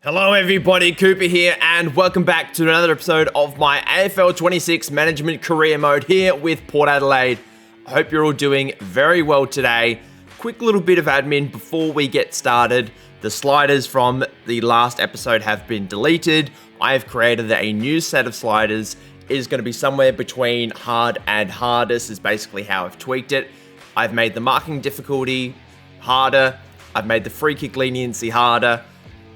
Hello everybody, Cooper here, and welcome back to another episode of my AFL 26 Management Career Mode here with Port Adelaide. I hope you're all doing very well today. Quick little bit of admin before we get started. The sliders from the last episode have been deleted. I have created a new set of sliders. It is going to be somewhere between hard and hardest is basically how I've tweaked it. I've made the marking difficulty harder. I've made the free kick leniency harder.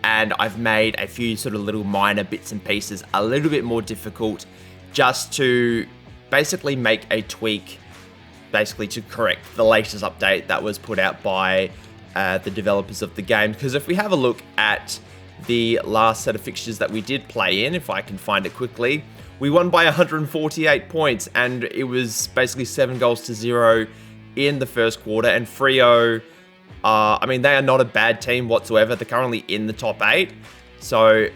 And I've made a few sort of little minor bits and pieces a little bit more difficult just to basically make a tweak, basically to correct the latest update that was put out by the developers of the game. Because if we have a look at the last set of fixtures that we did play in, if I can find it quickly, we won by 148 points and it was basically 7-0 in the first quarter, and Freo, they are not a bad team whatsoever. They're currently in the top 8. So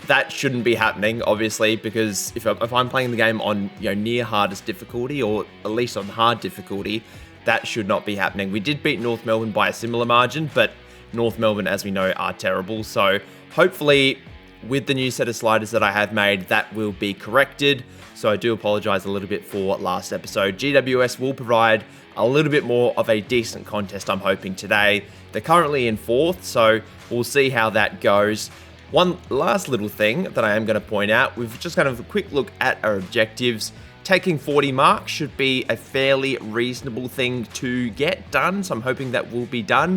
that shouldn't be happening, obviously, because if I'm playing the game on near hardest difficulty, or at least on hard difficulty, that should not be happening. We did beat North Melbourne by a similar margin, but North Melbourne, as we know, are terrible. So hopefully with the new set of sliders that I have made, that will be corrected. So I do apologize a little bit for last episode. GWS will provide a little bit more of a decent contest, I'm hoping, today. They're currently in 4th, so we'll see how that goes. One last little thing that I am going to point out, we've just kind of a quick look at our objectives. Taking 40 marks should be a fairly reasonable thing to get done, so I'm hoping that will be done.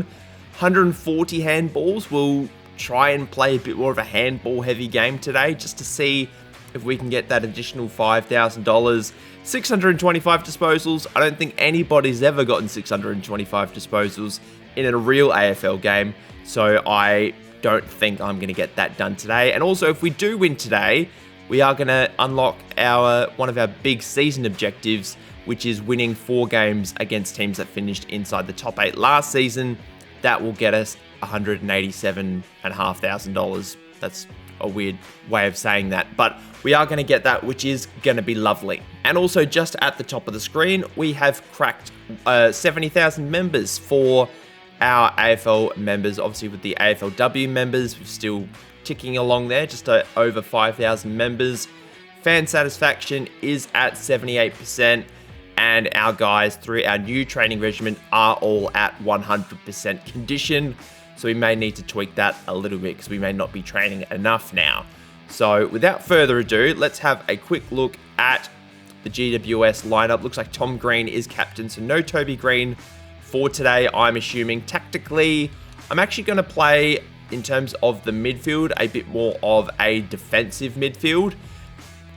140 handballs, we'll try and play a bit more of a handball heavy game today, just to see if we can get that additional $5,000. 625 disposals. I don't think anybody's ever gotten 625 disposals in a real AFL game, so I don't think I'm going to get that done today. And also, if we do win today, we are going to unlock one of our big season objectives, which is winning 4 games against teams that finished inside the top 8 last season. That will get us $187,500. That's a weird way of saying that, but we are going to get that, which is going to be lovely. And also, just at the top of the screen, we have cracked 70,000 members for our AFL members. Obviously, with the AFLW members, we're still ticking along there, just over 5,000 members. Fan satisfaction is at 78%, and our guys through our new training regimen are all at 100% condition. So we may need to tweak that a little bit because we may not be training enough now. So without further ado, let's have a quick look at the GWS lineup. Looks like Tom Green is captain, so no Toby Green for today, I'm assuming. Tactically, I'm actually going to play, in terms of the midfield, a bit more of a defensive midfield,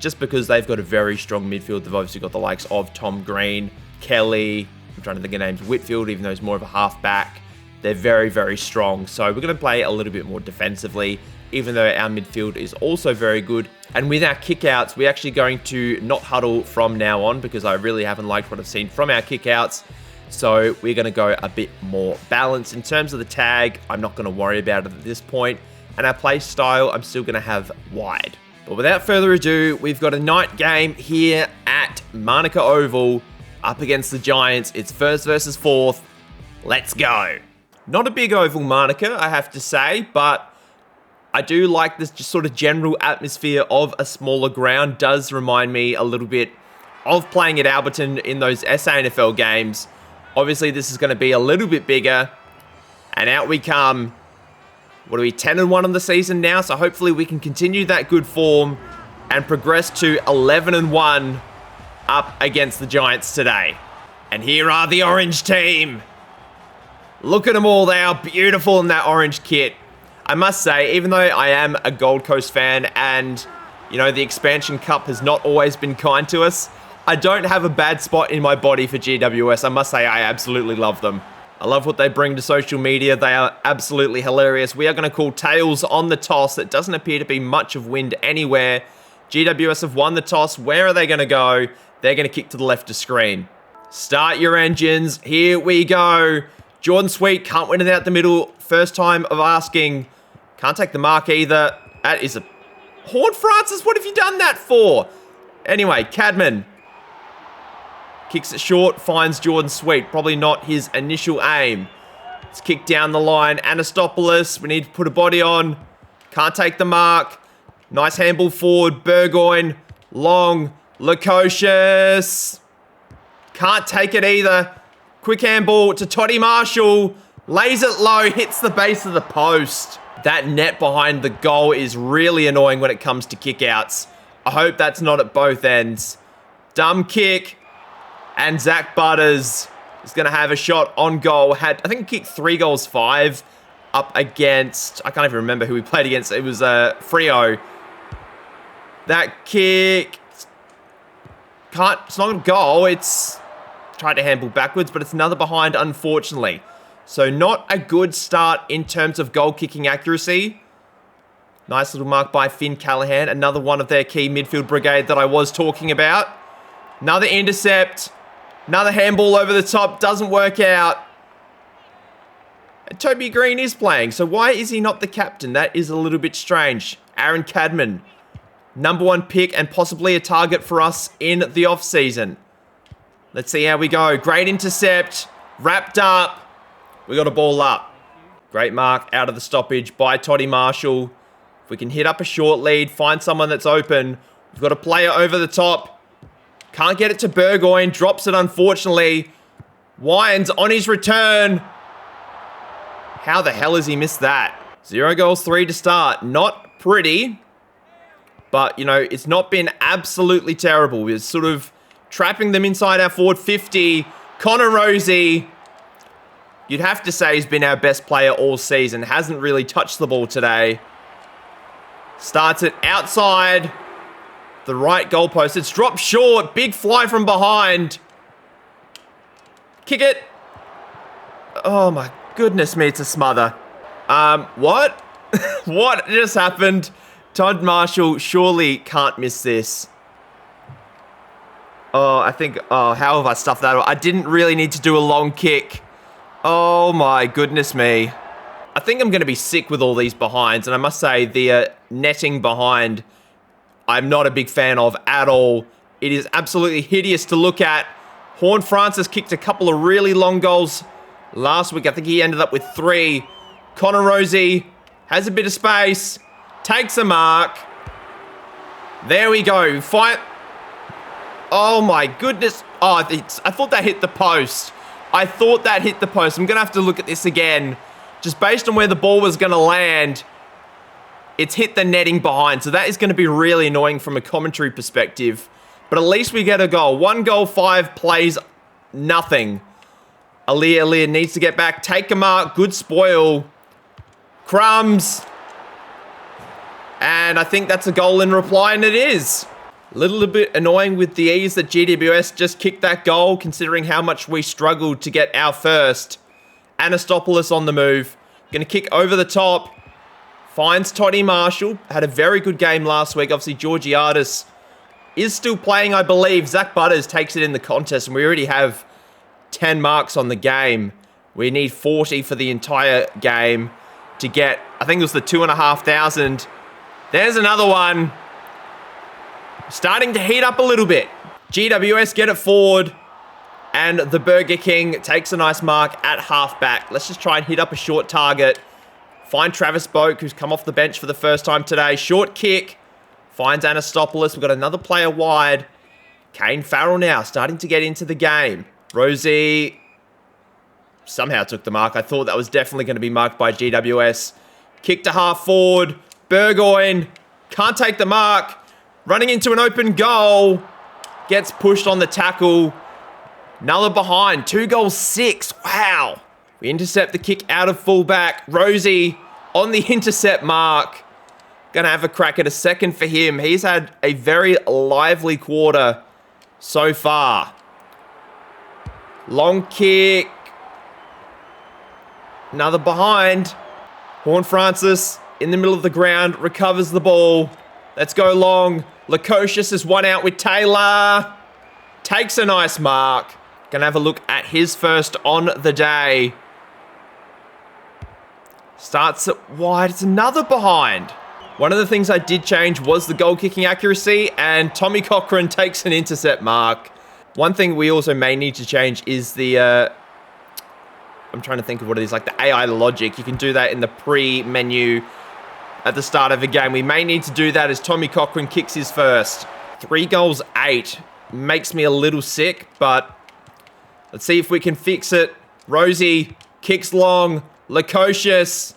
just because they've got a very strong midfield. They've obviously got the likes of Tom Green, Kelly, I'm trying to think of names, Whitfield, even though he's more of a half-back. They're very, very strong. So we're going to play a little bit more defensively, even though our midfield is also very good. And with our kickouts, we're actually going to not huddle from now on, because I really haven't liked what I've seen from our kickouts. So we're going to go a bit more balanced. In terms of the tag, I'm not going to worry about it at this point. And our play style, I'm still going to have wide. But without further ado, we've got a night game here at Manuka Oval up against the Giants. It's 1st versus 4th. Let's go. Not a big oval, Manuka, I have to say, but I do like this just sort of general atmosphere of a smaller ground. Does remind me a little bit of playing at Alberton in those SANFL games. Obviously, this is going to be a little bit bigger, and out we come. What are we, 10-1 on the season now? So hopefully we can continue that good form and progress to 11-1 up against the Giants today. And here are the Orange team. Look at them all, they are beautiful in that orange kit. I must say, even though I am a Gold Coast fan and, the Expansion Cup has not always been kind to us, I don't have a bad spot in my body for GWS. I must say, I absolutely love them. I love what they bring to social media. They are absolutely hilarious. We are going to call tails on the toss. It doesn't appear to be much of wind anywhere. GWS have won the toss. Where are they going to go? They're going to kick to the left of screen. Start your engines. Here we go. Jordan Sweet can't win it out the middle. First time of asking. Can't take the mark either. That is a... Horn Francis, what have you done that for? Anyway, Cadman kicks it short, finds Jordan Sweet. Probably not his initial aim. It's kicked down the line. Anastopoulos, we need to put a body on. Can't take the mark. Nice handball forward. Burgoyne. Long. Lukosius. Can't take it either. Quick handball to Toddy Marshall. Lays it low. Hits the base of the post. That net behind the goal is really annoying when it comes to kickouts. I hope that's not at both ends. Dumb kick. And Zach Butters is going to have a shot on goal. I think he kicked 3 goals, 5 up against... I can't even remember who we played against. It was Freo. That kick... It's not a goal. It's tried to handball backwards, but it's another behind, unfortunately. So not a good start in terms of goal kicking accuracy. Nice little mark by Finn Callahan. Another one of their key midfield brigade that I was talking about. Another intercept. Another handball over the top. Doesn't work out. And Toby Green is playing. So why is he not the captain? That is a little bit strange. Aaron Cadman. #1 pick and possibly a target for us in the off-season. Let's see how we go. Great intercept. Wrapped up. We got a ball up. Great mark out of the stoppage by Toddy Marshall. If we can hit up a short lead, find someone that's open. We've got a player over the top. Can't get it to Burgoyne. Drops it, unfortunately. Wines on his return. How the hell has he missed that? 0 goals, 3 to start. Not pretty. But, you know, it's not been absolutely terrible. We're sort of trapping them inside our forward 50. Connor Rosie, you'd have to say he's been our best player all season. Hasn't really touched the ball today. Starts it outside the right goalpost. It's dropped short. Big fly from behind. Kick it. Oh my goodness me, it's a smother. What? What just happened? Todd Marshall surely can't miss this. Oh, how have I stuffed that up? I didn't really need to do a long kick. Oh my goodness me. I think I'm going to be sick with all these behinds, and I must say the netting behind, I'm not a big fan of at all. It is absolutely hideous to look at. Horn Francis kicked a couple of really long goals last week. I think he ended up with 3. Connor Rosie has a bit of space. Takes a mark. There we go. Fight. Oh my goodness. Oh, I thought that hit the post. I'm going to have to look at this again. Just based on where the ball was going to land, it's hit the netting behind. So that is going to be really annoying from a commentary perspective. But at least we get a goal. 1 goal, 5 plays, nothing. Aaliyah needs to get back. Take a mark. Good spoil. Crumbs. And I think that's a goal in reply, and it is. A little bit annoying with the ease that GWS just kicked that goal, considering how much we struggled to get our first. Anastopoulos on the move. Going to kick over the top. Finds Toddy Marshall. Had a very good game last week. Obviously, Georgiadis is still playing, I believe. Zach Butters takes it in the contest, and we already have 10 marks on the game. We need 40 for the entire game to get, I think it was the 2,500. There's another one. Starting to heat up a little bit. GWS get it forward. And the Burger King takes a nice mark at halfback. Let's just try and hit up a short target. Find Travis Boak, who's come off the bench for the first time today. Short kick. Finds Anastopoulos. We've got another player wide. Kane Farrell now starting to get into the game. Rosie somehow took the mark. I thought that was definitely going to be marked by GWS. Kick to half forward. Burgoyne can't take the mark. Running into an open goal. Gets pushed on the tackle. Another behind. 2 goals, 6. Wow. We intercept the kick out of fullback. Rosie on the intercept mark. Gonna have a crack at a second for him. He's had a very lively quarter so far. Long kick. Another behind. Horn Francis in the middle of the ground. Recovers the ball. Let's go long. Lukosius is one out with Taylor. Takes a nice mark. Gonna have a look at his first on the day. Starts it wide. It's another behind. One of the things I did change was the goal kicking accuracy, and Tommy Cochran takes an intercept mark. One thing we also may need to change is the... I'm trying to think of what it is, like the AI logic. You can do that in the pre-menu at the start of the game. We may need to do that as Tommy Cochrane kicks his first. 3 goals, 8. Makes me a little sick, but let's see if we can fix it. Rosie kicks long. Lukosius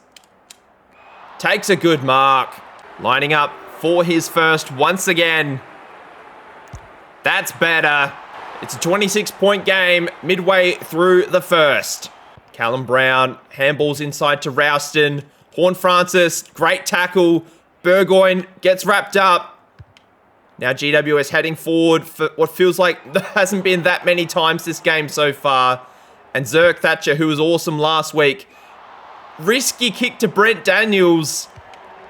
takes a good mark. Lining up for his first once again. That's better. It's a 26-point game midway through the first. Callum Brown handballs inside to Rouston. Horne-Francis, great tackle. Burgoyne gets wrapped up. Now GWS heading forward for what feels like there hasn't been that many times this game so far. And Zerk Thatcher, who was awesome last week. Risky kick to Brent Daniels.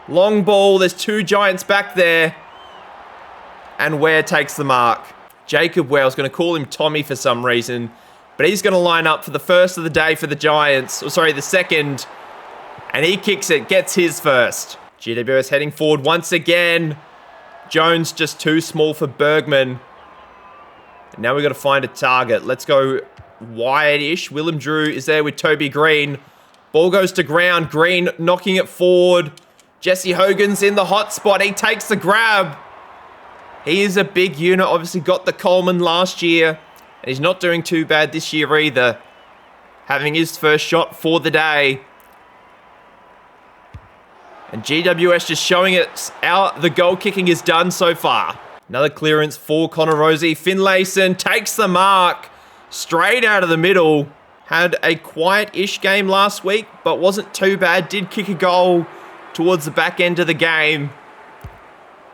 Long ball, there's 2 Giants back there. And Ware takes the mark. Jacob Ware, I was going to call him Tommy for some reason. But he's going to line up for the first of the day for the Giants. Or sorry, the second. And he kicks it, gets his first. GWS heading forward once again. Jones just too small for Bergman. And now we've got to find a target. Let's go wide-ish. Willem Drew is there with Toby Green. Ball goes to ground. Green knocking it forward. Jesse Hogan's in the hot spot. He takes the grab. He is a big unit. Obviously got the Coleman last year. And he's not doing too bad this year either. Having his first shot for the day. And GWS just showing it how the goal kicking is done so far. Another clearance for Connor Rosie. Finlayson takes the mark. Straight out of the middle. Had a quiet-ish game last week, but wasn't too bad. Did kick a goal towards the back end of the game.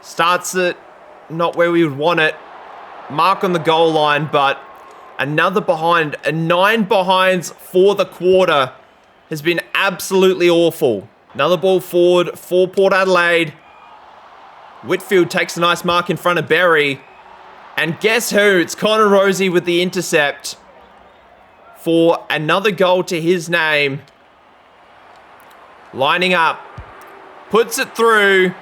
Starts it not where we would want it. Mark on the goal line, but another behind. A 9 behinds for the quarter has been absolutely awful. Another ball forward for Port Adelaide. Whitfield takes a nice mark in front of Berry. And guess who? It's Connor Rosie with the intercept for another goal to his name. Lining up. Puts it through.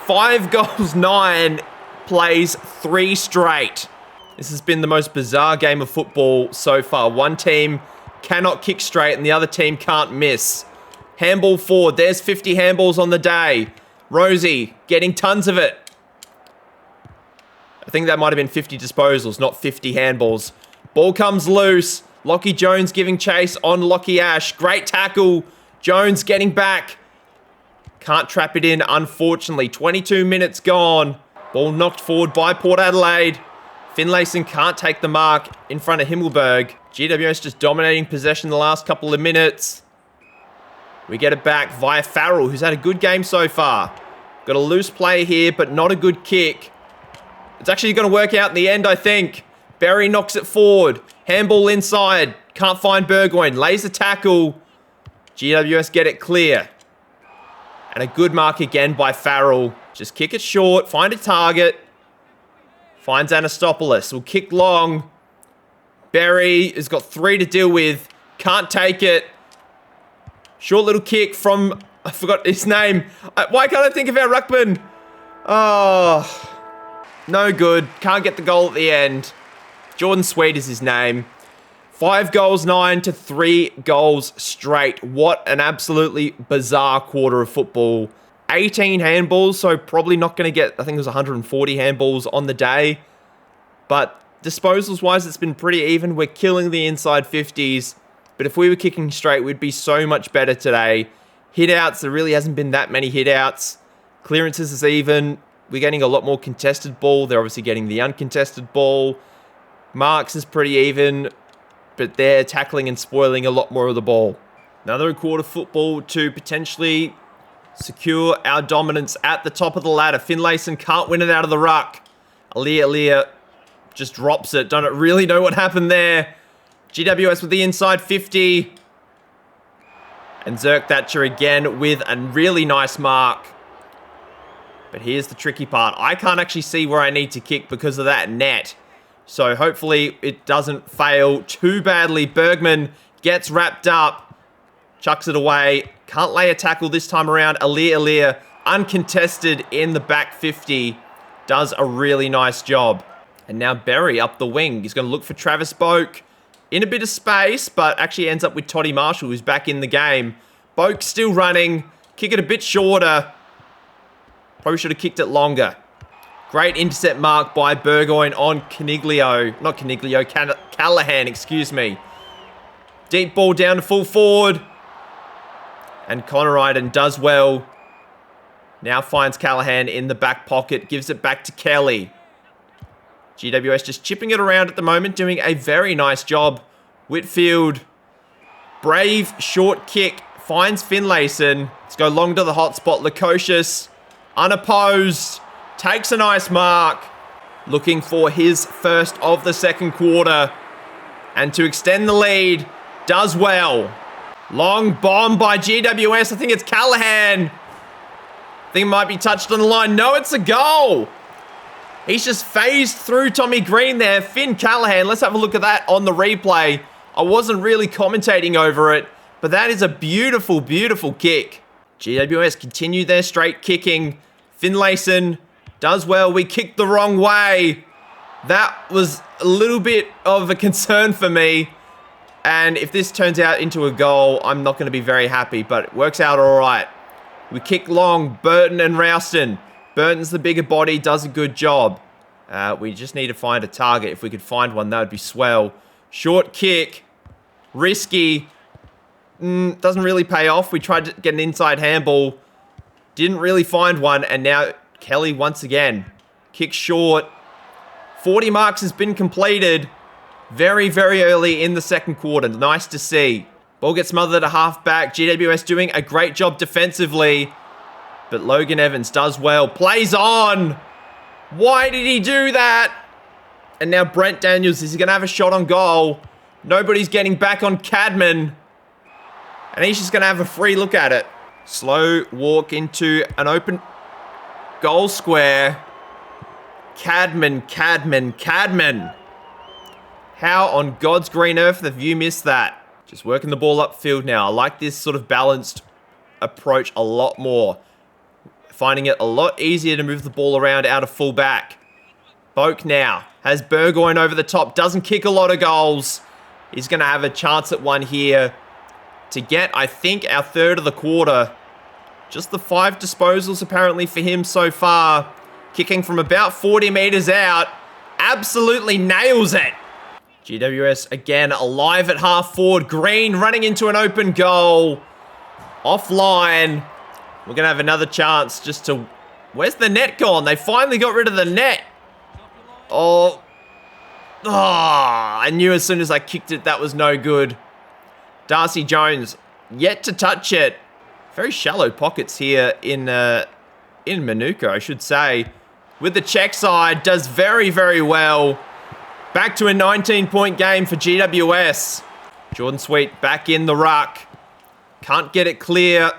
5 goals, 9. Plays 3 straight. This has been the most bizarre game of football so far. One team cannot kick straight and the other team can't miss. Handball forward. There's 50 handballs on the day. Rosie getting tons of it. I think that might have been 50 disposals, not 50 handballs. Ball comes loose. Lockie Jones giving chase on Lockie Ash. Great tackle. Jones getting back. Can't trap it in, unfortunately. 22 minutes gone. Ball knocked forward by Port Adelaide. Finlayson can't take the mark in front of Himmelberg. GWS just dominating possession the last couple of minutes. We get it back via Farrell, who's had a good game so far. Got a loose play here, but not a good kick. It's actually going to work out in the end, I think. Berry knocks it forward. Handball inside. Can't find Burgoyne. Lays a tackle. GWS get it clear. And a good mark again by Farrell. Just kick it short. Find a target. Finds Anastopoulos. Will kick long. Berry has got 3 to deal with. Can't take it. Short little kick from... I forgot his name. Why can't I think of our ruckman? Oh... No good. Can't get the goal at the end. Jordan Sweet is his name. 5 goals, 9 to 3 goals straight. What an absolutely bizarre quarter of football. 18 handballs, so probably not going to get, I think it was 140 handballs on the day. But disposals-wise, it's been pretty even. We're killing the inside 50s. But if we were kicking straight, we'd be so much better today. Hit-outs, there really hasn't been that many hit-outs. Clearances is even. We're getting a lot more contested ball. They're obviously getting the uncontested ball. Marks is pretty even, but they're tackling and spoiling a lot more of the ball. Another quarter football to potentially secure our dominance at the top of the ladder. Finlayson can't win it out of the ruck. Alia just drops it. Don't really know what happened there. GWS with the inside 50. And Zerk Thatcher again with a really nice mark. But here's the tricky part. I can't actually see where I need to kick because of that net. So hopefully it doesn't fail too badly. Bergman gets wrapped up. Chucks it away. Can't lay a tackle this time around. Alia, uncontested in the back 50. Does a really nice job. And now Berry up the wing. He's going to look for Travis Boak. In a bit of space, but actually ends up with Toddy Marshall, who's back in the game. Boak still running. kick it a bit shorter. Probably should have kicked it longer. Great intercept mark by Burgoyne on Callahan, excuse me. Deep ball down to full forward. And Connor Iden does well. Now finds Callahan in the back pocket. Gives it back to Kelly. GWS just chipping it around at the moment. Doing a very nice job. Whitfield. Brave short kick. Finds Finlayson. Let's go long to the hot spot. Lukosius. Unopposed. Takes a nice mark. Looking for his first of the second quarter. And to extend the lead. Does well. Long bomb by GWS. I think it's Callahan. I think it might be touched on the line. No, it's a goal. He's just phased through Tommy Green there. Finn Callahan. Let's have a look at that on the replay. I wasn't really commentating over it, but that is a beautiful, beautiful kick. GWS continue their straight kicking. Finlayson does well. We kicked the wrong way. That was a little bit of a concern for me. And if this turns out into a goal, I'm not going to be very happy, but it works out all right. We kick long. Burton and Rouston. Burton's the bigger body, does a good job. We just need to find a target. If we could find one, that would be swell. Short kick. Risky. Doesn't really pay off. We tried to get an inside handball. Didn't really find one. And now Kelly once again. Kick short. 40 marks has been completed. Very, very early in the second quarter. Nice to see. Ball gets smothered at half back. GWS doing a great job defensively. But Logan Evans does well. Plays on. Why did he do that? And now Brent Daniels, is he going to have a shot on goal? Nobody's getting back on Cadman. And he's just going to have a free look at it. Slow walk into an open goal square. Cadman. How on God's green earth have you missed that? Just working the ball upfield now. I like this sort of balanced approach a lot more. Finding it a lot easier to move the ball around out of full back. Boak now has Burgoyne over the top. Doesn't kick a lot of goals. He's going to have a chance at one here to get, I think, our third of the quarter. Just the 5 disposals apparently for him so far. Kicking from about 40 meters out. Absolutely nails it. GWS again alive at half forward. Green running into an open goal. Offline. We're going to have another chance just to... Where's the net gone? They finally got rid of the net. Oh. I knew as soon as I kicked it that was no good. Darcy Jones yet to touch it. Very shallow pockets here in Manuka, I should say. With the check side, does very, very well. Back to a 19-point game for GWS. Jordan Sweet back in the ruck. Can't get it clear.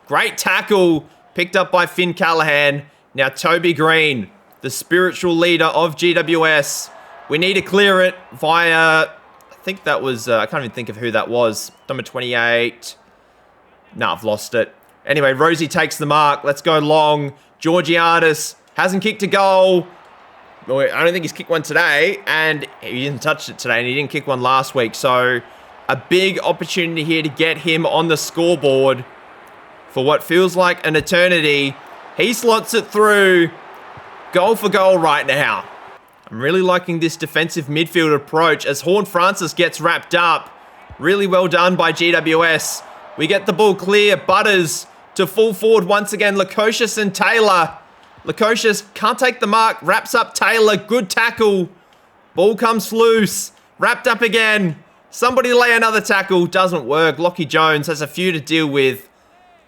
Great tackle. Picked up by Finn Callahan. Now Toby Green, the spiritual leader of GWS. We need to clear it via... I think that was... I can't even think of who that was. Number 28. No, I've lost it. Anyway, Rosie takes the mark. Let's go long. Georgiadis hasn't kicked a goal. I don't think he's kicked one today, and he didn't touch it today, and he didn't kick one last week. So a big opportunity here to get him on the scoreboard for what feels like an eternity. He slots it through. Goal for goal right now. I'm really liking this defensive midfield approach as Horn Francis gets wrapped up. Really well done by GWS. We get the ball clear. Butters to full forward once again. Lukosius and Taylor. Lukosius can't take the mark. Wraps up Taylor. Good tackle. Ball comes loose. Wrapped up again. Somebody lay another tackle. Doesn't work. Lockie Jones has a few to deal with.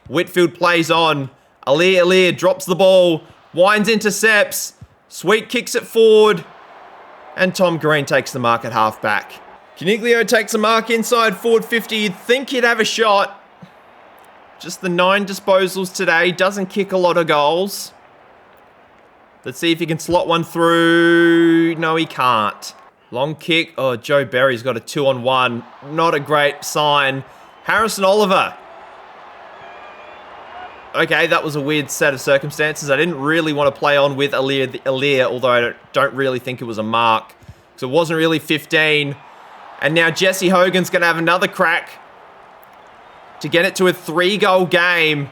Whitfield plays on. Alir drops the ball. Wines intercepts. Sweet kicks it forward. And Tom Green takes the mark at halfback. Caniglio takes a mark inside forward 50. You'd think he'd have a shot. Just the 9 disposals today. Doesn't kick a lot of goals. Let's see if he can slot one through. No, he can't. Long kick. Oh, Joe Berry's got a 2-on-1. Not a great sign. Harrison Oliver. Okay, that was a weird set of circumstances. I didn't really want to play on with Alir, although I don't really think it was a mark. So it wasn't really 15. And now Jesse Hogan's going to have another crack to get it to a 3-goal game.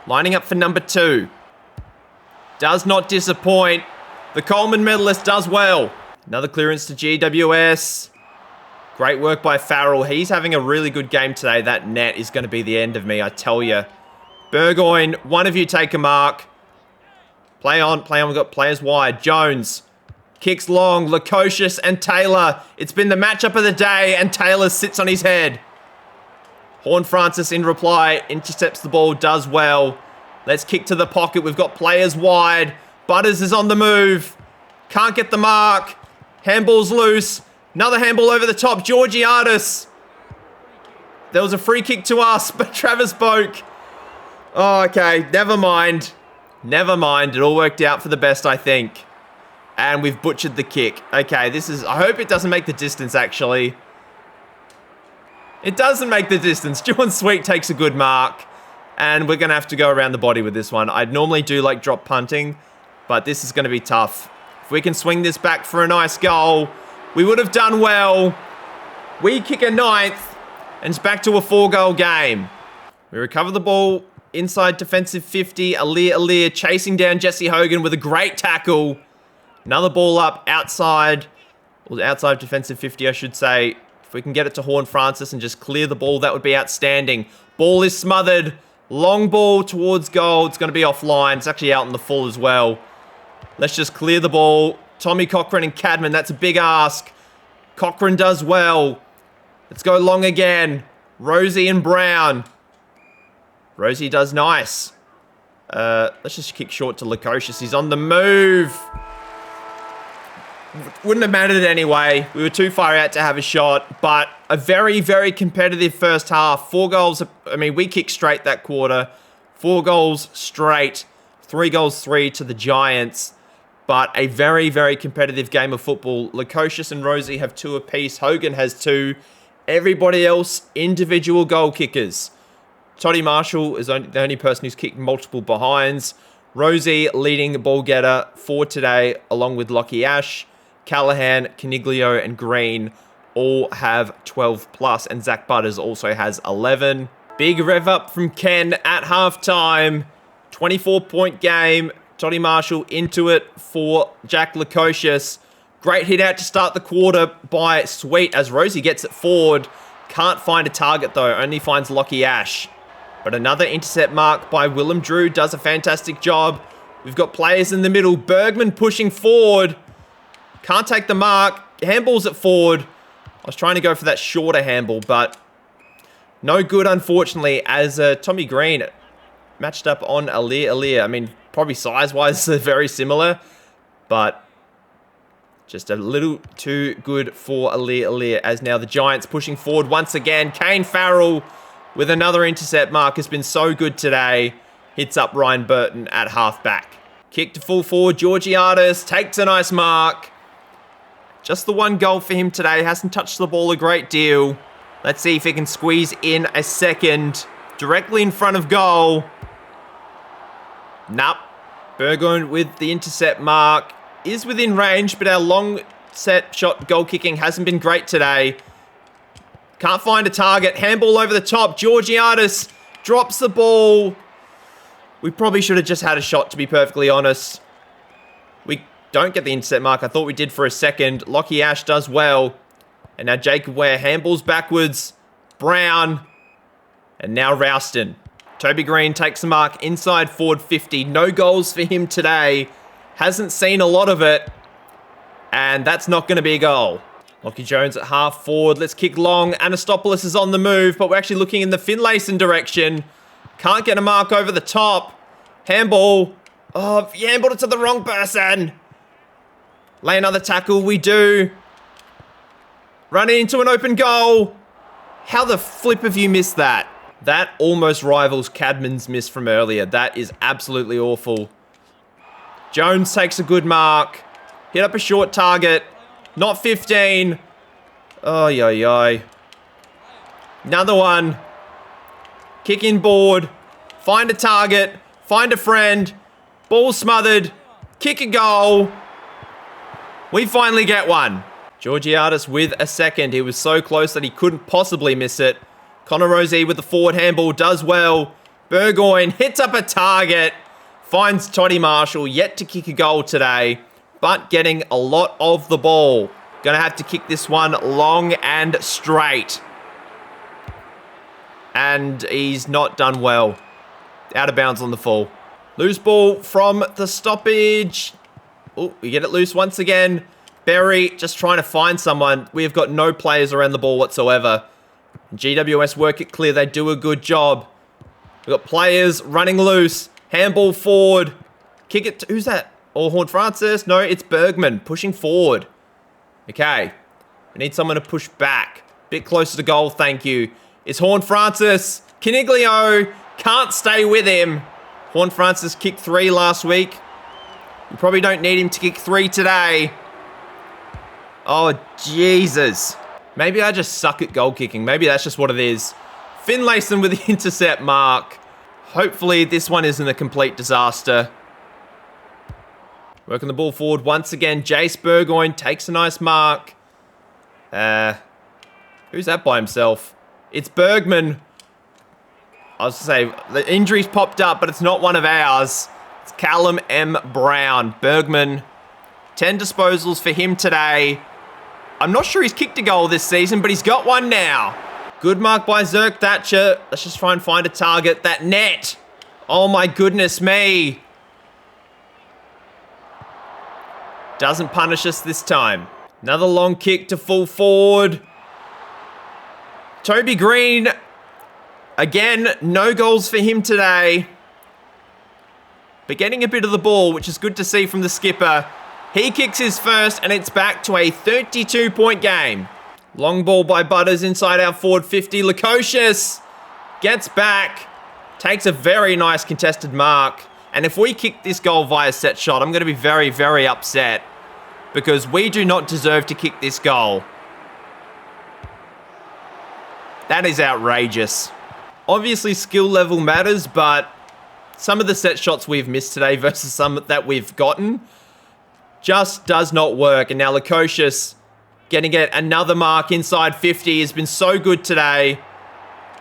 Lining up for number 2. Does not disappoint. The Coleman medalist does well. Another clearance to GWS. Great work by Farrell. He's having a really good game today. That net is going to be the end of me, I tell you. Burgoyne, one of you take a mark. Play on, play on. We've got players wide. Jones kicks long. Lukosius and Taylor. It's been the matchup of the day, and Taylor sits on his head. Horne-Francis in reply. Intercepts the ball, does well. Let's kick to the pocket. We've got players wide. Butters is on the move. Can't get the mark. Handball's loose. Another handball over the top. Georgiadis. There was a free kick to us, but Travis Boak. Oh, okay. Never mind. Never mind. It all worked out for the best, I think. And we've butchered the kick. Okay, this is... I hope it doesn't make the distance, actually. It doesn't make the distance. Juan Sweet takes a good mark. And we're going to have to go around the body with this one. I'd normally do, like, drop punting. But this is going to be tough. If we can swing this back for a nice goal, we would have done well. We kick a 9th. And it's back to a 4-goal game. We recover the ball inside defensive 50. Alir chasing down Jesse Hogan with a great tackle. Another ball up outside. Well, outside defensive 50, I should say. If we can get it to Horne-Francis and just clear the ball, that would be outstanding. Ball is smothered. Long ball towards goal. It's going to be offline. It's actually out in the full as well. Let's just clear the ball. Tommy Cochran and Cadman. That's a big ask. Cochran does well. Let's go long again. Rosie and Brown. Rosie does nice. Let's just kick short to Lukosius. He's on the move. Wouldn't have mattered anyway. We were too far out to have a shot. But a very, very competitive first half. 4 goals. I mean, we kicked straight that quarter. 4 goals straight. 3 goals, 3 to the Giants. But a very, very competitive game of football. Lukosius and Rosie have 2 apiece. Hogan has 2. Everybody else, individual goal kickers. Toddy Marshall is the only person who's kicked multiple behinds. Rosie leading the ball getter for today, along with Lockie Ash. Callahan, Caniglio, and Green all have 12 plus, and Zach Butters also has 11. Big rev up from Ken at halftime. 24-point game. Toddy Marshall into it for Jack Lukosius. Great hit out to start the quarter by Sweet as Rosie gets it forward. Can't find a target though, only finds Lockie Ash. But another intercept mark by Willem Drew does a fantastic job. We've got players in the middle. Bergman pushing forward. Can't take the mark. Handballs it forward. I was trying to go for that shorter handball, but no good, unfortunately, as Tommy Green matched up on Alir. I mean, probably size-wise, very similar, but just a little too good for Alir as now the Giants pushing forward once again. Kane Farrell with another intercept mark has been so good today. Hits up Ryan Burton at halfback. Kick to full forward. Georgiadis takes a nice mark. Just the 1 goal for him today. Hasn't touched the ball a great deal. Let's see if he can squeeze in a second. Directly in front of goal. Nope. Burgoyne with the intercept mark. Is within range, but our long set shot goal kicking hasn't been great today. Can't find a target. Handball over the top. Georgiadis drops the ball. We probably should have just had a shot, to be perfectly honest. We don't get the intercept mark. I thought we did for a second. Lockie Ash does well. And now Jacob Ware handballs backwards. Brown. And now Rouston. Toby Green takes the mark inside forward 50. No goals for him today. Hasn't seen a lot of it. And that's not going to be a goal. Lockie Jones at half forward. Let's kick long. Anastopoulos is on the move, but we're actually looking in the Finlayson direction. Can't get a mark over the top. Handball. Oh, he handballed it to the wrong person. Lay another tackle. We do. Running into an open goal. How the flip have you missed that? That almost rivals Cadman's miss from earlier. That is absolutely awful. Jones takes a good mark. Hit up a short target. Not 15. Oh, yo. Another one. Kick in board. Find a target. Find a friend. Ball smothered. Kick a goal. We finally get one. Georgiadis with a second. He was so close that he couldn't possibly miss it. Connor Rosie with the forward handball does well. Burgoyne hits up a target. Finds Toddy Marshall, yet to kick a goal today, but getting a lot of the ball. Gonna have to kick this one long and straight. And he's not done well. Out of bounds on the full. Loose ball from the stoppage. Oh, we get it loose once again. Berry just trying to find someone. We have got no players around the ball whatsoever. GWS work it clear. They do a good job. We've got players running loose. Handball forward. Kick it to... Who's that? Oh, Horn Francis? No, it's Bergman pushing forward. Okay. We need someone to push back. Bit closer to goal, thank you. It's Horn Francis. Caniglio can't stay with him. Horn Francis kicked 3 last week. We probably don't need him to kick 3 today. Oh, Jesus. Maybe I just suck at goal kicking. Maybe that's just what it is. Finlayson with the intercept mark. Hopefully this one isn't a complete disaster. Working the ball forward once again. Jace Burgoyne takes a nice mark. Who's that by himself? It's Bergman. I was to say, the injury's popped up, but it's not one of ours. It's Callum M. Brown. Bergman, 10 disposals for him today. I'm not sure he's kicked a goal this season, but he's got one now. Good mark by Zerk Thatcher. Let's just try and find a target. That net. Oh my goodness me. Doesn't punish us this time. Another long kick to full forward. Toby Green. Again, no goals for him today. But getting a bit of the ball, which is good to see from the skipper. He kicks his first, and it's back to a 32-point game. Long ball by Butters inside our forward 50. Lukosius gets back. Takes a very nice contested mark. And if we kick this goal via set shot, I'm going to be very, very upset. Because we do not deserve to kick this goal. That is outrageous. Obviously, skill level matters, but some of the set shots we've missed today versus some that we've gotten just does not work. And now Lukosius getting it another mark inside 50 has been so good today.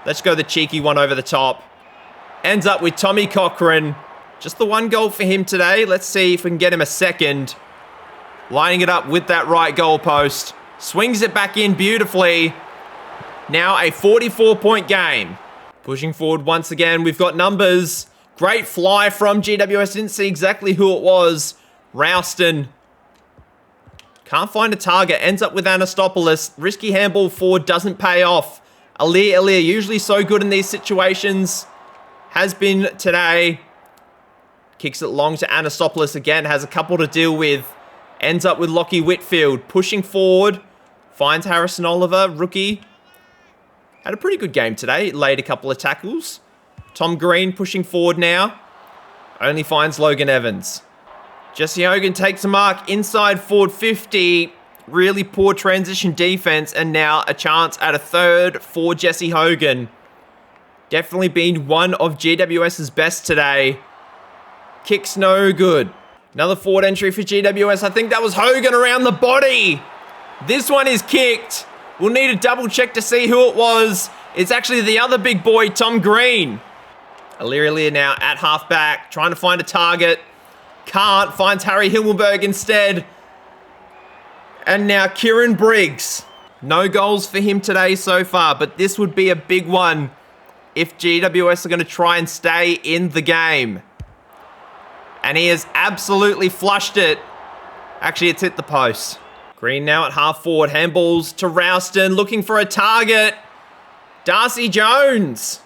Let's go the cheeky one over the top. Ends up with Tommy Cochran. Just the one goal for him today. Let's see if we can get him a second. Lining it up with that right goal post. Swings it back in beautifully. Now a 44-point game. Pushing forward once again. We've got numbers. Great fly from GWS. Didn't see exactly who it was. Rouston. Can't find a target. Ends up with Anastopoulos. Risky handball forward. Doesn't pay off. Alir, usually so good in these situations. Has been today. Kicks it long to Anastopoulos again. Has a couple to deal with. Ends up with Lockie Whitfield. Pushing forward. Finds Harrison Oliver. Rookie. Had a pretty good game today. Laid a couple of tackles. Tom Green pushing forward now. Only finds Logan Evans. Jesse Hogan takes a mark inside forward 50. Really poor transition defense. And now a chance at a third for Jesse Hogan. Definitely been one of GWS's best today. Kicks no good. Another forward entry for GWS. I think that was Hogan around the body. This one is kicked. We'll need a double check to see who it was. It's actually the other big boy, Tom Green. Alir now at halfback, trying to find a target. Can't. Finds Harry Himmelberg instead. And now Kieran Briggs. No goals for him today so far, but this would be a big one if GWS are going to try and stay in the game. And he has absolutely flushed it. Actually, it's hit the post. Green now at half forward. Handballs to Rouston, looking for a target. Darcy Jones.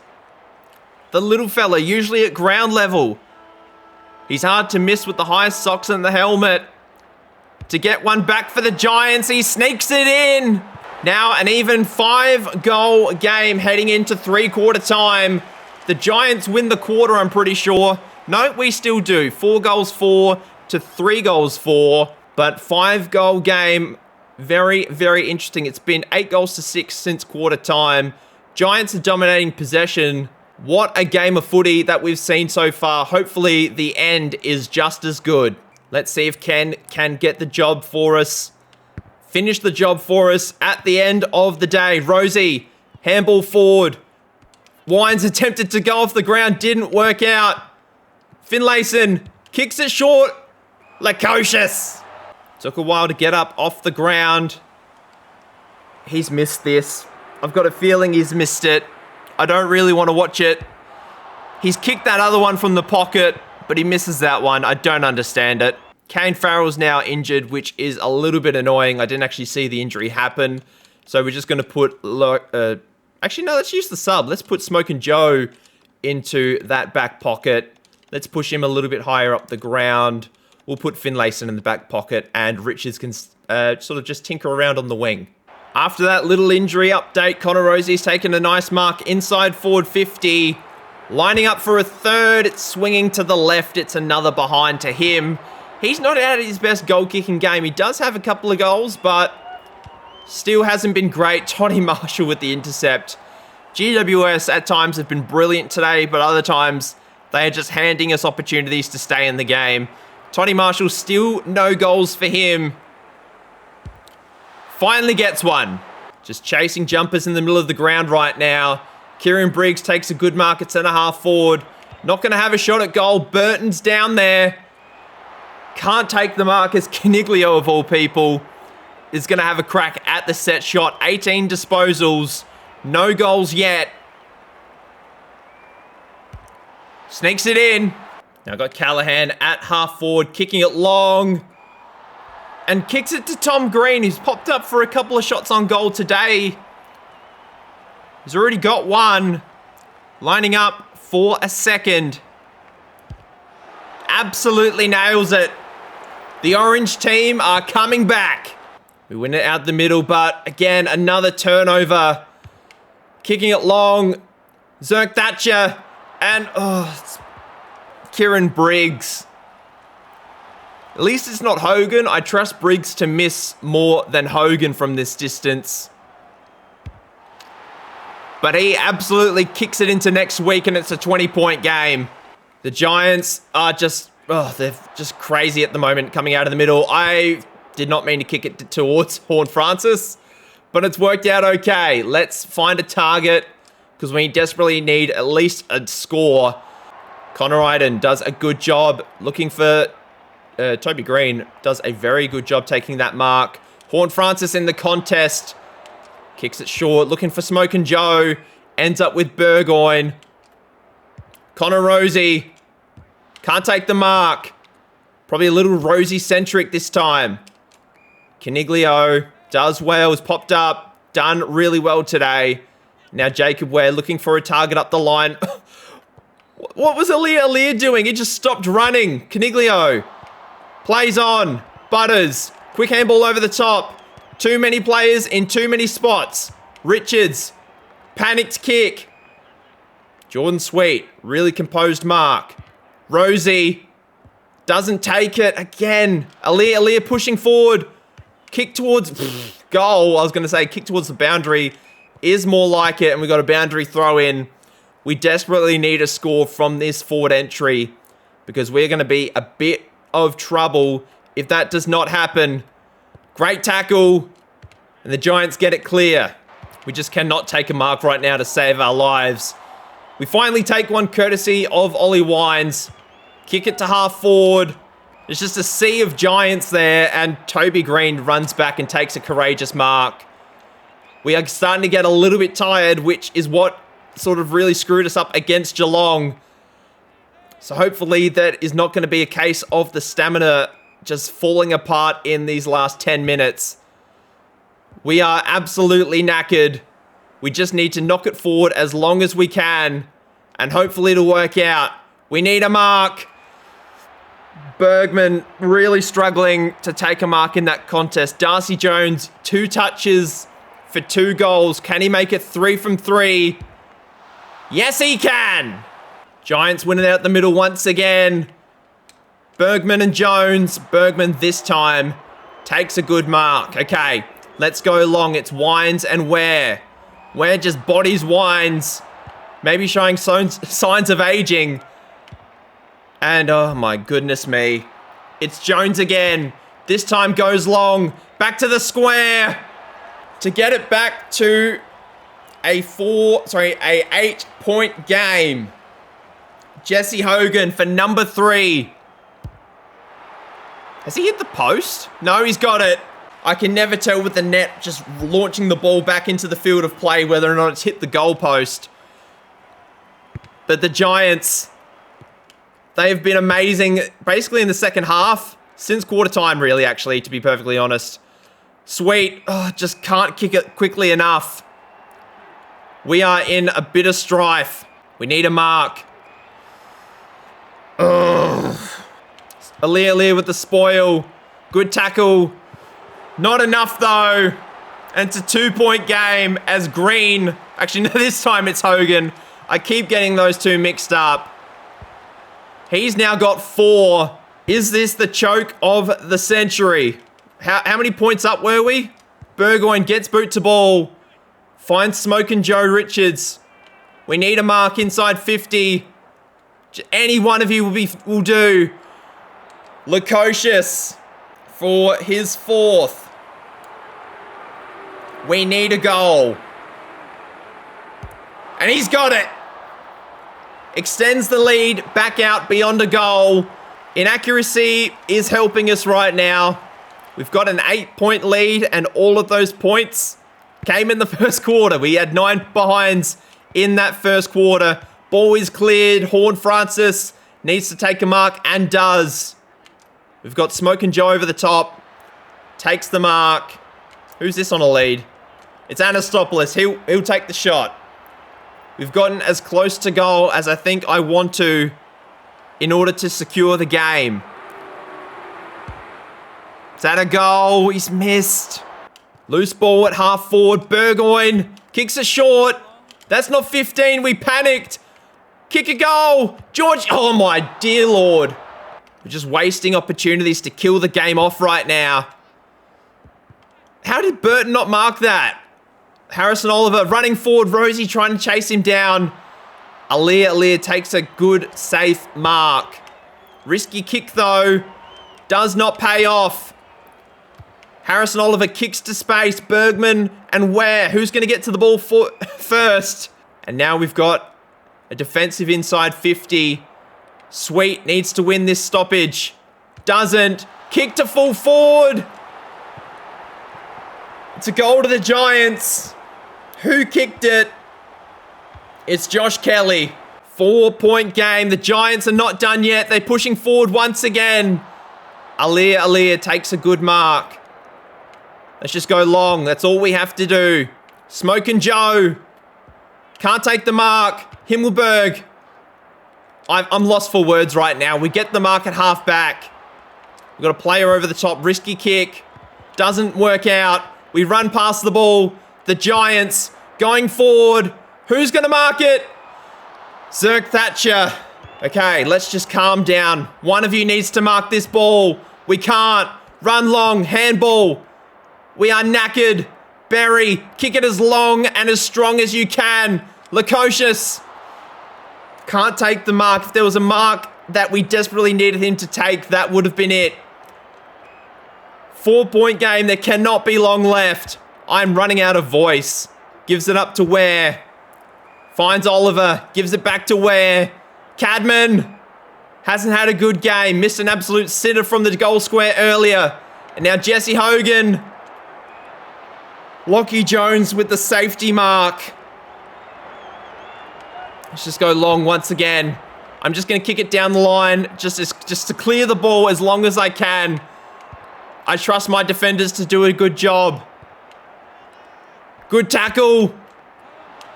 The little fella, usually at ground level. He's hard to miss with the high socks and the helmet. To get one back for the Giants, he sneaks it in. Now an even 5-goal game heading into three-quarter time. The Giants win the quarter, I'm pretty sure. No, we still do. 4 goals 4 to 3 goals 4. But 5-goal game, very, very interesting. It's been 8 goals to 6 since quarter time. Giants are dominating possession. What a game of footy that we've seen so far. Hopefully the end is just as good. Let's see if Ken can get the job for us. Finish the job for us at the end of the day. Rosie, handball forward. Wines attempted to go off the ground, didn't work out. Finlayson kicks it short. Lacocious. Took a while to get up off the ground. He's missed this. I've got a feeling he's missed it. I don't really want to watch it. He's kicked that other one from the pocket, but he misses that one. I don't understand it. Kane Farrell's now injured, which is a little bit annoying. I didn't actually see the injury happen. So we're just going to put... actually, no, let's use the sub. Let's put Smokin' Joe into that back pocket. Let's push him a little bit higher up the ground. We'll put Finlayson in the back pocket, and Richards can sort of just tinker around on the wing. After that little injury update, Connor Rosie's taken a nice mark inside forward 50. Lining up for a third. It's swinging to the left. It's another behind to him. He's not out at his best goal-kicking game. He does have a couple of goals, but still hasn't been great. Toddy Marshall with the intercept. GWS at times have been brilliant today, but other times they are just handing us opportunities to stay in the game. Toddy Marshall, still no goals for him. Finally gets one. Just chasing jumpers in the middle of the ground right now. Kieran Briggs takes a good mark at centre-half forward. Not going to have a shot at goal. Burton's down there. Can't take the mark as Caniglio, of all people, is going to have a crack at the set shot. 18 disposals. No goals yet. Sneaks it in. Now got Callahan at half forward, kicking it long. And kicks it to Tom Green, who's popped up for a couple of shots on goal today. He's already got one. Lining up for a second. Absolutely nails it. The Orange team are coming back. We win it out the middle, but again, another turnover. Kicking it long. Zerk Thatcher. And, it's Kieran Briggs. At least it's not Hogan. I trust Briggs to miss more than Hogan from this distance. But he absolutely kicks it into next week, and it's a 20-point game. The Giants are just, they're just crazy at the moment coming out of the middle. I did not mean to kick it towards Horne-Francis, but it's worked out okay. Let's find a target, because we desperately need at least a score. Connor Iden does a good job looking for... Toby Green does a very good job taking that mark. Horne-Francis in the contest. Kicks it short, looking for Smokin' Joe. Ends up with Burgoyne. Connor Rosie. Can't take the mark. Probably a little Rosie-centric this time. Caniglio does well, has popped up. Done really well today. Now Jacob Ware looking for a target up the line. What was Alir doing? He just stopped running. Caniglio plays on. Butters. Quick handball over the top. Too many players in too many spots. Richards. Panicked kick. Jordan Sweet. Really composed mark. Rosie. Doesn't take it. Again. Alir pushing forward. Kick towards... goal. I was going to say kick towards the boundary. Is more like it. And we got a boundary throw in. We desperately need a score from this forward entry, because we're going to be a bit of trouble if that does not happen. Great tackle, and the Giants get it clear. We just cannot take a mark right now to save our lives. We finally take one courtesy of Ollie Wines. Kick it to half forward. There's just a sea of Giants there, and Toby Green runs back and takes a courageous mark. We are starting to get a little bit tired, which is what sort of really screwed us up against Geelong. So hopefully that is not going to be a case of the stamina just falling apart in these last 10 minutes. We are absolutely knackered. We just need to knock it forward as long as we can, and hopefully it'll work out. We need a mark. Bergman really struggling to take a mark in that contest. Darcy Jones, 2 touches for 2 goals. Can he make it 3 from 3? Yes, he can. Giants win it out the middle once again. Bergman and Jones. Bergman this time takes a good mark. Okay, let's go long. It's Wines and Ware. Ware just bodies Wines. Maybe showing signs of aging. And oh my goodness me. It's Jones again. This time goes long. Back to the square. To get it back to a 8-point game. Jesse Hogan for number 3. Has he hit the post? No, he's got it. I can never tell with the net just launching the ball back into the field of play whether or not it's hit the goalpost. But the Giants, they have been amazing basically in the second half. Since quarter time, really, actually, to be perfectly honest. Sweet. Oh, just can't kick it quickly enough. We are in a bit of strife. We need a mark. Ugh. Alir with the spoil. Good tackle. Not enough, though. And it's a 2-point game as Green... Actually, no, this time it's Hogan. I keep getting those two mixed up. He's now got 4. Is this the choke of the century? How many points up were we? Burgoyne gets boot to ball. Finds Smokin' Joe Richards. We need a mark inside 50. Any one of you will do. Lukosius for his 4th. We need a goal. And he's got it. Extends the lead back out beyond a goal. Inaccuracy is helping us right now. We've got an 8-point lead, and all of those points came in the first quarter. We had 9 behinds in that first quarter. Ball is cleared. Horne-Francis needs to take a mark and does. We've got Smokin' Joe over the top. Takes the mark. Who's this on a lead? It's Anastopoulos. He'll take the shot. We've gotten as close to goal as I think I want to in order to secure the game. Is that a goal? He's missed. Loose ball at half forward. Burgoyne kicks a short. That's not 15. We panicked. Kick a goal. George. Oh, my dear Lord. We're just wasting opportunities to kill the game off right now. How did Burton not mark that? Harrison Oliver running forward. Rosie trying to chase him down. Alir takes a good, safe mark. Risky kick, though. Does not pay off. Harrison Oliver kicks to space. Bergman and Ware. Who's going to get to the ball first? And now we've got a defensive inside 50. Sweet needs to win this stoppage. Doesn't. Kick to full forward. It's a goal to the Giants. Who kicked it? It's Josh Kelly. 4-point game. The Giants are not done yet. They're pushing forward once again. Alir takes a good mark. Let's just go long. That's all we have to do. Smokin' Joe. Can't take the mark. Himmelberg. I'm lost for words right now. We get the mark at half back. We've got a player over the top. Risky kick. Doesn't work out. We run past the ball. The Giants going forward. Who's going to mark it? Zerk Thatcher. Okay, let's just calm down. One of you needs to mark this ball. We can't. Run long. Handball. We are knackered. Berry. Kick it as long and as strong as you can. Lukosius. Can't take the mark. If there was a mark that we desperately needed him to take, that would have been it. 4-point game. There cannot be long left. I'm running out of voice. Gives it up to Ware. Finds Oliver. Gives it back to Ware. Cadman. Hasn't had a good game. Missed an absolute sitter from the goal square earlier. And now Jesse Hogan. Lockie Jones with the safety mark. Let's just go long once again. I'm just going to kick it down the line just to clear the ball as long as I can. I trust my defenders to do a good job. Good tackle.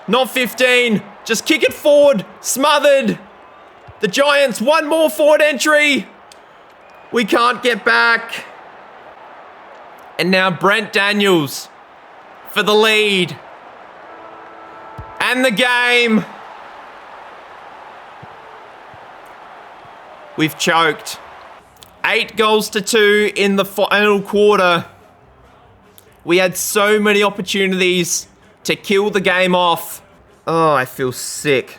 Not 15. Just kick it forward. Smothered. The Giants, one more forward entry. We can't get back. And now Brent Daniels for the lead. And the game. We've choked. 8 goals to 2 in the final quarter. We had so many opportunities to kill the game off. Oh, I feel sick.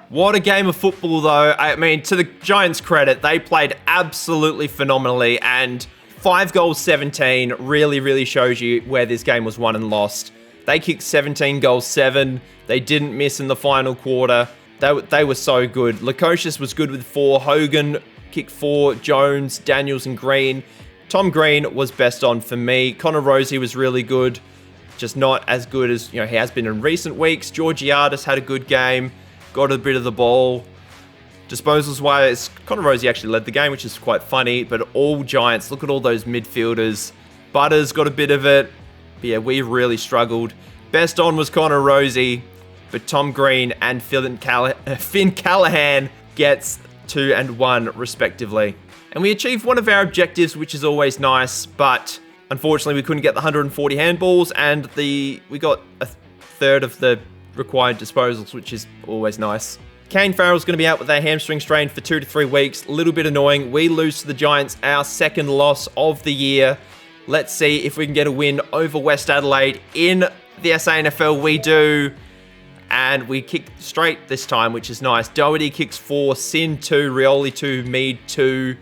What a game of football, though. I mean, to the Giants' credit, they played absolutely phenomenally, and 5 goals, 17 really, really shows you where this game was won and lost. They kicked 17 goals, 7. They didn't miss in the final quarter. They were so good. Lukosius was good with 4. Hogan kicked 4. Jones, Daniels, and Green. Tom Green was best on for me. Connor Rosie was really good, just not as good as he has been in recent weeks. Georgiadis had a good game. Got a bit of the ball. Disposals wise, Connor Rosie actually led the game, which is quite funny, but all Giants, look at all those midfielders. Butters got a bit of it. But yeah, we really struggled. Best on was Connor Rosie, but Tom Green and Finn Callahan gets 2 and 1 respectively. And we achieved one of our objectives, which is always nice, but unfortunately we couldn't get the 140 handballs, and we got a third of the required disposals, which is always nice. Kane Farrell's going to be out with a hamstring strain for 2 to 3 weeks. A little bit annoying. We lose to the Giants, our second loss of the year. Let's see if we can get a win over West Adelaide in the SANFL. We do. And we kick straight this time, which is nice. Doherty kicks 4, Sin 2, Rioli 2, Mead 2.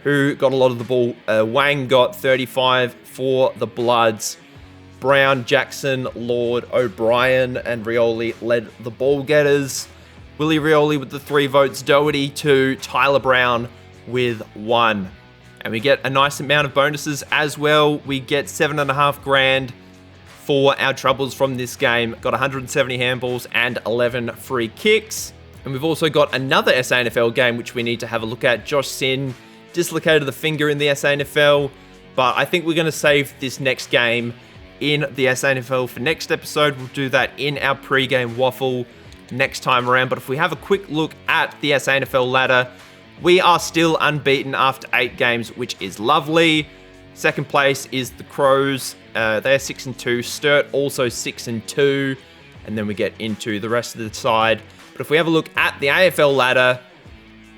Who got a lot of the ball? Wang got 35 for the Bloods. Brown, Jackson, Lord, O'Brien, and Rioli led the ball getters. Willie Rioli with the 3 votes, Doherty 2, Tyler Brown with 1. And we get a nice amount of bonuses as well. We get $7,500 for our troubles from this game. Got 170 handballs and 11 free kicks. And we've also got another SANFL game, which we need to have a look at. Josh Sin dislocated the finger in the SANFL, but I think we're going to save this next game in the SANFL for next episode. We'll do that in our pre-game waffle next time around. But if we have a quick look at the SANFL ladder, we are still unbeaten after 8 games, which is lovely. Second place is the Crows. They're 6 and 2. Sturt also 6 and 2. And then we get into the rest of the side. But if we have a look at the AFL ladder,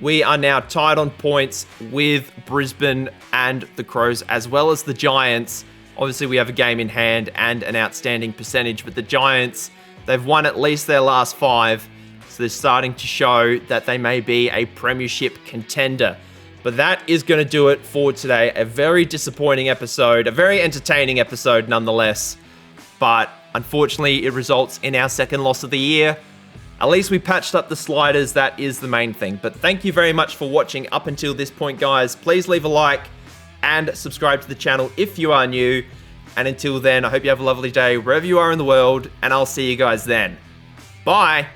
we are now tied on points with Brisbane and the Crows, as well as the Giants. Obviously, we have a game in hand and an outstanding percentage, but the Giants, they've won at least their last 5, so they're starting to show that they may be a Premiership contender. But that is going to do it for today. A very disappointing episode, a very entertaining episode nonetheless, but unfortunately, it results in our second loss of the year. At least we patched up the sliders, that is the main thing. But thank you very much for watching up until this point, guys. Please leave a like and subscribe to the channel if you are new. And until then, I hope you have a lovely day wherever you are in the world, and I'll see you guys then. Bye!